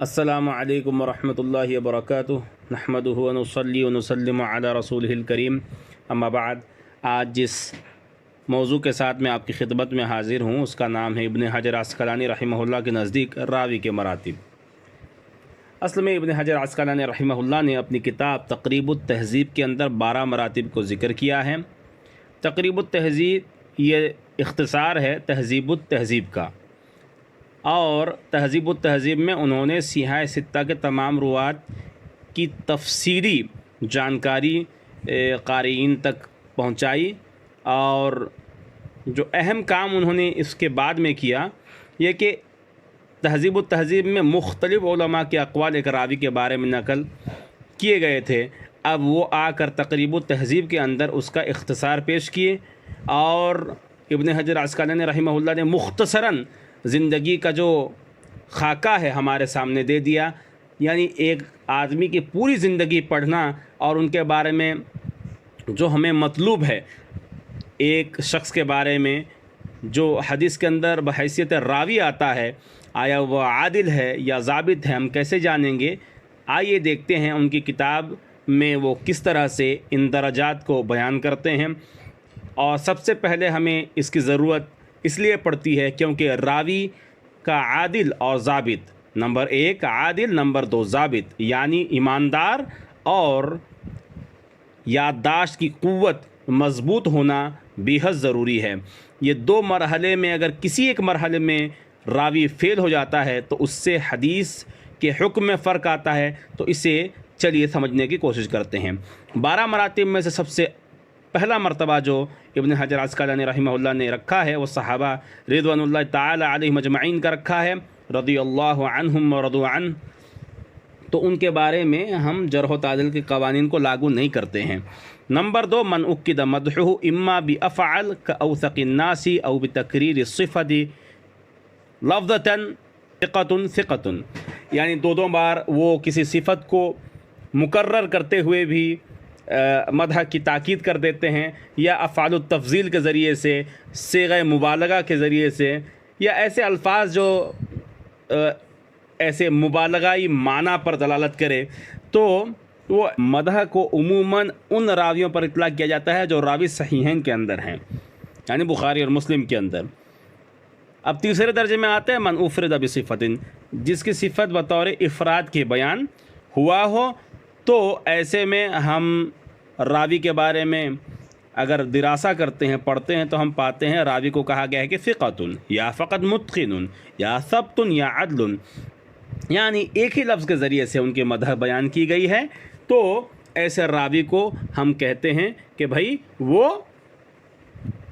السلام علیکم ورحمۃ اللہ وبرکاتہ نحمدہ و نصلی و نسلم علی رسولہ الکریم اما بعد۔ آج جس موضوع کے ساتھ میں آپ کی خدمت میں حاضر ہوں اس کا نام ہے ابن حجر عسقلانی رحمہ اللہ کے نزدیک راوی کے مراتب۔ اصل میں ابن حجر عسقلانی رحمہ اللہ نے اپنی کتاب تقریب التہذیب کے اندر 12 مراتب کو ذکر کیا ہے۔ تقریب التہذیب یہ اختصار ہے تہذیب التہذیب کا، اور تہذیب التہذیب میں انہوں نے سیاہ ستہ کے تمام روات کی تفصیلی جانکاری قارئین تک پہنچائی، اور جو اہم کام انہوں نے اس کے بعد میں کیا یہ کہ تہذیب التہذیب میں مختلف علماء کے اقوال ایک راوی کے بارے میں نقل کیے گئے تھے، اب وہ آ کر تقریب التہذیب کے اندر اس کا اختصار پیش کیے، اور ابن حجر عسقلانی رحمہ اللہ نے مختصراً زندگی کا جو خاکہ ہے ہمارے سامنے دے دیا، یعنی ایک آدمی کی پوری زندگی پڑھنا اور ان کے بارے میں جو ہمیں مطلوب ہے، ایک شخص کے بارے میں جو حدیث کے اندر بحیثیت راوی آتا ہے، آیا وہ عادل ہے یا ضابط ہے، ہم کیسے جانیں گے؟ آئیے دیکھتے ہیں ان کی کتاب میں وہ کس طرح سے ان درجات کو بیان کرتے ہیں۔ اور سب سے پہلے ہمیں اس کی ضرورت اس لیے پڑتی ہے کیونکہ راوی کا عادل اور ضابط، نمبر 1 عادل، نمبر 2 ضابط، یعنی ایماندار اور یادداشت کی قوت مضبوط ہونا بے حد ضروری ہے۔ یہ 2 مرحلے میں اگر کسی ایک مرحلے میں راوی فیل ہو جاتا ہے تو اس سے حدیث کے حکم میں فرق آتا ہے، تو اسے چلیے سمجھنے کی کوشش کرتے ہیں۔ 12 مراتب میں سے سب سے پہلا مرتبہ جو ابن حجر عسقلانی رحمہ اللہ نے رکھا ہے وہ صحابہ رضوان اللہ تعالی علیہم اجمعین کا رکھا ہے، رضی اللہ عنہم ورضوا عنہ، تو ان کے بارے میں ہم جرح و تعدیل کے قوانین کو لاگو نہیں کرتے ہیں۔ نمبر 2 من اکد مدحہ اما بافعل کاوثق الناس او بتکریر الصفت لفظۃ ثقۃ، یعنی 2 بار وہ کسی صفت کو مکرر کرتے ہوئے بھی مدح کی تاکید کر دیتے ہیں، یا افعال التفضیل کے ذریعے سے، صیغہ مبالغہ کے ذریعے سے، یا ایسے الفاظ جو ایسے مبالغائی معنی پر دلالت کرے، تو وہ مدح کو عموماً ان راویوں پر اطلاق کیا جاتا ہے جو راوی صحیحین کے اندر ہیں، یعنی بخاری اور مسلم کے اندر۔ اب تیسرے درجے میں آتے ہیں من افرد بصفت، جس کی صفت بطور افراد کے بیان ہوا ہو، تو ایسے میں ہم راوی کے بارے میں اگر دراسہ کرتے ہیں، پڑھتے ہیں، تو ہم پاتے ہیں راوی کو کہا گیا ہے کہ ثقۃ یا فقط متقن یا ثبت یا عدل، یعنی ایک ہی لفظ کے ذریعے سے ان کی مدح بیان کی گئی ہے، تو ایسے راوی کو ہم کہتے ہیں کہ بھائی وہ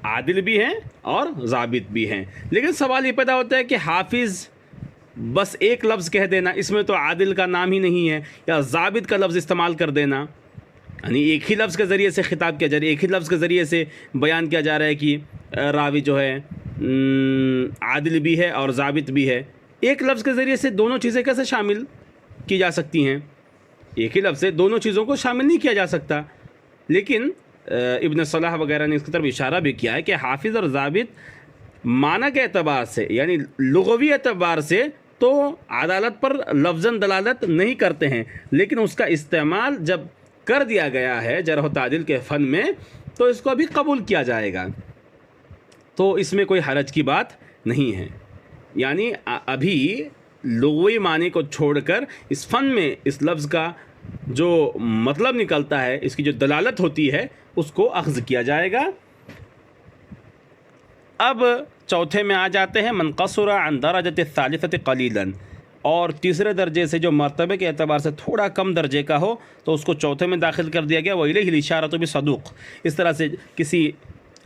عادل بھی ہیں اور ضابط بھی ہیں۔ لیکن سوال یہ پیدا ہوتا ہے کہ حافظ بس ایک لفظ کہہ دینا، اس میں تو عادل کا نام ہی نہیں ہے، یا ضابط کا لفظ استعمال کر دینا، یعنی ایک ہی لفظ کے ذریعے سے خطاب کیا جا رہا ہے، ایک ہی لفظ کے ذریعے سے بیان کیا جا رہا ہے کہ راوی جو ہے عادل بھی ہے اور ضابط بھی ہے۔ ایک لفظ کے ذریعے سے دونوں چیزیں کیسے شامل کی جا سکتی ہیں؟ ایک ہی لفظ سے دونوں چیزوں کو شامل نہیں کیا جا سکتا۔ لیکن ابن صلاح وغیرہ نے اس کی طرف اشارہ بھی کیا ہے کہ حافظ اور ضابط معنی کے اعتبار سے، یعنی لغوی اعتبار سے تو عدالت پر لفظاً دلالت نہیں کرتے ہیں، لیکن اس کا استعمال جب کر دیا گیا ہے جرح و تعدیل کے فن میں تو اس کو ابھی قبول کیا جائے گا، تو اس میں کوئی حرج کی بات نہیں ہے۔ یعنی ابھی لغوی معنی کو چھوڑ کر اس فن میں اس لفظ کا جو مطلب نکلتا ہے، اس کی جو دلالت ہوتی ہے، اس کو اخذ کیا جائے گا۔ اب چوتھے میں آ جاتے ہیں من قصر عن درجۃ الثالثۃ قلیلا، اور تیسرے درجے سے جو مرتبے کے اعتبار سے تھوڑا کم درجے کا ہو تو اس کو چوتھے میں داخل کر دیا گیا، وَإِلَيْهِ الْإِشَارَةُ بِصَدُوق۔ اس طرح سے کسی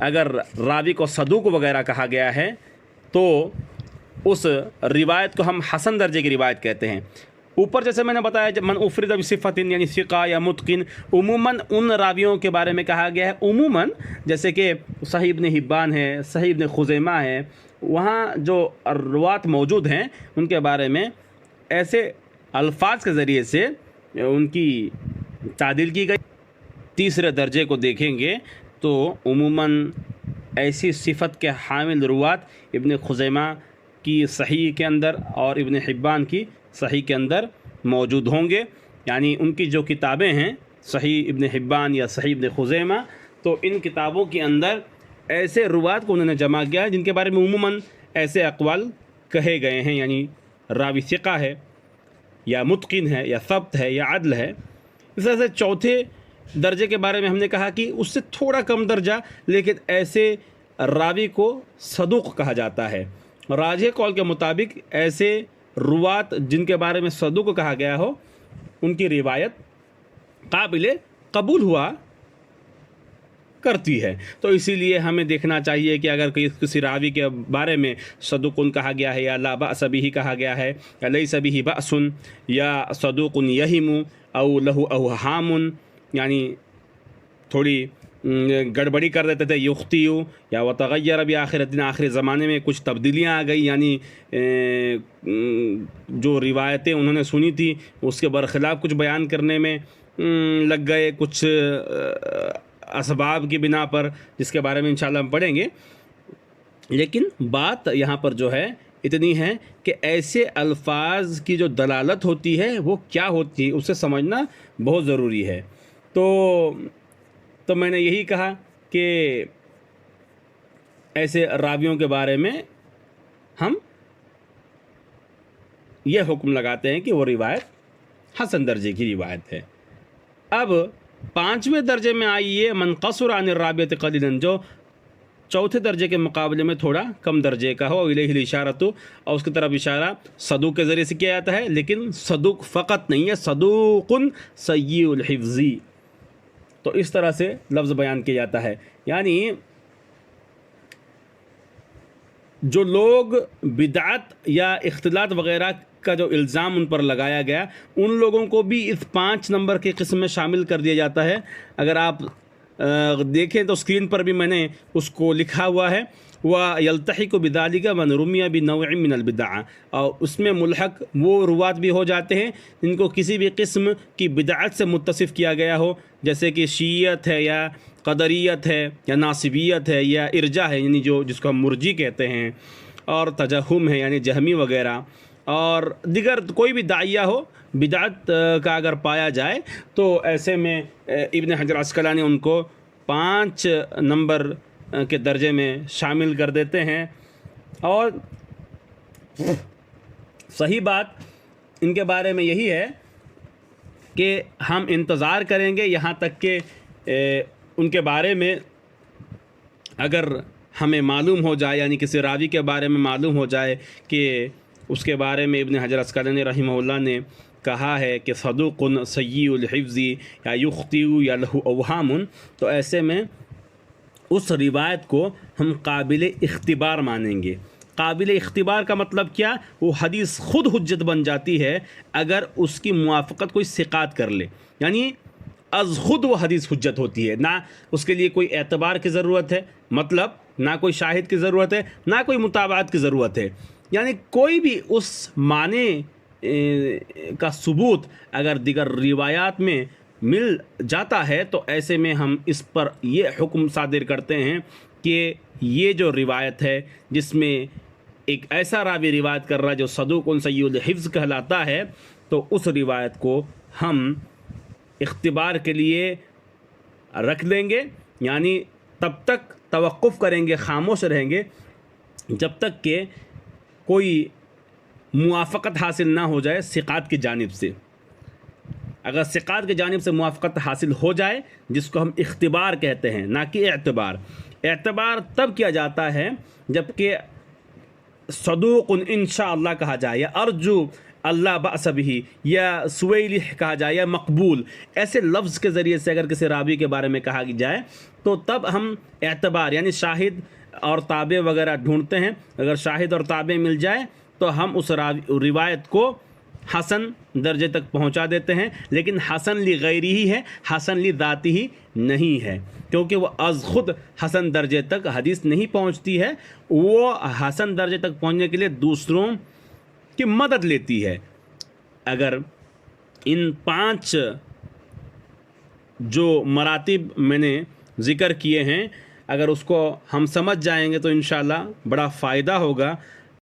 اگر راوی کو صدوق وغیرہ کہا گیا ہے تو اس روایت کو ہم حسن درجے کی روایت کہتے ہیں۔ اوپر جیسے میں نے بتایا جب من افرد بصفت یعنی ثقہ یا متقن، عموماً ان راویوں کے بارے میں کہا گیا ہے، عموماً جیسے کہ صحیح ابن حبان ہے، صحیح ابن خزیمہ ہے، وہاں جو روات موجود ہیں ان کے بارے میں ایسے الفاظ کے ذریعے سے ان کی تعدیل کی گئی۔ تیسرے درجے کو دیکھیں گے تو عموماً ایسی صفت کے حامل روات ابن خزیمہ کی صحیح کے اندر اور ابن حبان کی صحیح کے اندر موجود ہوں گے. یعنی ان کی جو کتابیں ہیں صحیح ابن حبان یا صحیح ابن خزیمہ، تو ان کتابوں کے اندر ایسے روات کو انہوں نے جمع کیا ہے جن کے بارے میں عموماً ایسے اقوال کہے گئے ہیں، یعنی راوی ثقہ ہے یا متقن ہے یا ثبت ہے یا عدل ہے. اس طرح سے چوتھے درجے کے بارے میں ہم نے کہا کہ اس سے تھوڑا کم درجہ، لیکن ایسے راوی کو صدوق کہا جاتا ہے. راجح قول کے مطابق ایسے روات جن کے بارے میں صدوق کہا گیا ہو ان کی روایت قابل قبول ہوا کرتی ہے. تو اسی لیے ہمیں دیکھنا چاہیے کہ اگر کسی راوی کے بارے میں صدوق کہا گیا ہے یا لا بأس به کہا گیا ہے یا لیس به بأس یا صدوق یہم او لہ اوہام، یعنی تھوڑی گڑبڑی کر دیتے تھے، یخطئ یا وتغیر بآخر الدین، آخر زمانے میں کچھ تبدیلیاں آ گئی، یعنی جو روایتیں انہوں نے سنی تھی اس کے برخلاف کچھ بیان کرنے میں لگ گئے، کچھ اسباب کی بنا پر، جس کے بارے میں انشاءاللہ ہم پڑھیں گے. لیکن بات یہاں پر جو ہے اتنی ہے کہ ایسے الفاظ کی جو دلالت ہوتی ہے وہ کیا ہوتی ہے اسے سمجھنا بہت ضروری ہے. تو میں نے یہی کہا کہ ایسے راویوں کے بارے میں ہم یہ حکم لگاتے ہیں کہ وہ روایت حسن درجے کی روایت ہے. اب 5ویں درجے میں آئیے من قصر عن الرابعۃ قلیلا، جو چوتھے درجے کے مقابلے میں تھوڑا کم درجے کا ہو، الیہ الاشارۃ، اور اس کی طرف اشارہ صدوق کے ذریعے سے کیا جاتا ہے، لیکن صدوق فقط نہیں ہے، صدوق سیء الحفظ، تو اس طرح سے لفظ بیان کیا جاتا ہے. یعنی جو لوگ بدعت یا اختلاط وغیرہ کا جو الزام ان پر لگایا گیا، ان لوگوں کو بھی اس 5 نمبر کی قسم میں شامل کر دیا جاتا ہے. اگر آپ دیکھیں تو اسکرین پر بھی میں نے اس کو لکھا ہوا ہے، وَيَلْتَحِقُ بِذَلِكَ مَنْ رُمِيَ بِنَوْعٍ مِّنَ الْبِدْعَةِ، اور اس میں ملحق وہ روات بھی ہو جاتے ہیں جن کو کسی بھی قسم کی بدعت سے متصف کیا گیا ہو، جیسے کہ شیعیت ہے یا قدریت ہے یا ناصبیت ہے یا ارجا ہے، یعنی جس کو ہم مرجی کہتے ہیں، اور تجہم ہے یعنی جہمی وغیرہ، اور دیگر کوئی بھی داعیہ ہو بدعت کا اگر پایا جائے تو ایسے میں ابن حجر عسقلانی ان کو 5 نمبر کے درجے میں شامل کر دیتے ہیں. اور صحیح بات ان کے بارے میں یہی ہے کہ ہم انتظار کریں گے یہاں تک کہ ان کے بارے میں اگر ہمیں معلوم ہو جائے، یعنی کسی راوی کے بارے میں معلوم ہو جائے کہ اس کے بارے میں ابن حجر عسقلانی رحمہ اللہ نے کہا ہے کہ صدوق سیء الحفظ یا یخطئ یا لہ اوہام، تو ایسے میں اس روایت کو ہم قابل اختبار مانیں گے. قابل اختبار کا مطلب کیا؟ وہ حدیث خود حجت بن جاتی ہے اگر اس کی موافقت کوئی ثقات کر لے، یعنی از خود وہ حدیث حجت ہوتی ہے، نہ اس کے لیے کوئی اعتبار کی ضرورت ہے، مطلب نہ کوئی شاہد کی ضرورت ہے، نہ کوئی متابعت کی ضرورت ہے. یعنی کوئی بھی اس معنی کا ثبوت اگر دیگر روایات میں مل جاتا ہے تو ایسے میں ہم اس پر یہ حکم صادر کرتے ہیں کہ یہ جو روایت ہے جس میں ایک ایسا راوی روایت کر رہا ہے جو صدوق سیء الحفظ کہلاتا ہے، تو اس روایت کو ہم اختبار کے لیے رکھ دیں گے، یعنی تب تک توقف کریں گے، خاموش رہیں گے جب تک کہ کوئی موافقت حاصل نہ ہو جائے ثقات کی جانب سے. اگر ثقات کی جانب سے موافقت حاصل ہو جائے، جس کو ہم اختبار کہتے ہیں، نہ کہ اعتبار. اعتبار تب کیا جاتا ہے جب کہ صدوق انشاءاللہ کہا جائے، یا ارجو اللہ بأس بہ، یا سویلح کہا جائے، یا مقبول، ایسے لفظ کے ذریعے سے اگر کسی راوی کے بارے میں کہا جائے تو تب ہم اعتبار یعنی شاہد اور تابع وغیرہ ڈھونڈتے ہیں. اگر شاہد اور تابع مل جائے تو ہم اس روایت کو حسن درجے تک پہنچا دیتے ہیں، لیکن حسن لغیرہ ہی ہے، حسن لذاتہ ہی نہیں ہے، کیونکہ وہ از خود حسن درجے تک حدیث نہیں پہنچتی ہے، وہ حسن درجے تک پہنچنے کے لیے دوسروں کی مدد لیتی ہے. اگر ان 5 جو مراتب میں نے ذکر کیے ہیں اگر اس کو ہم سمجھ جائیں گے تو انشاءاللہ بڑا فائدہ ہوگا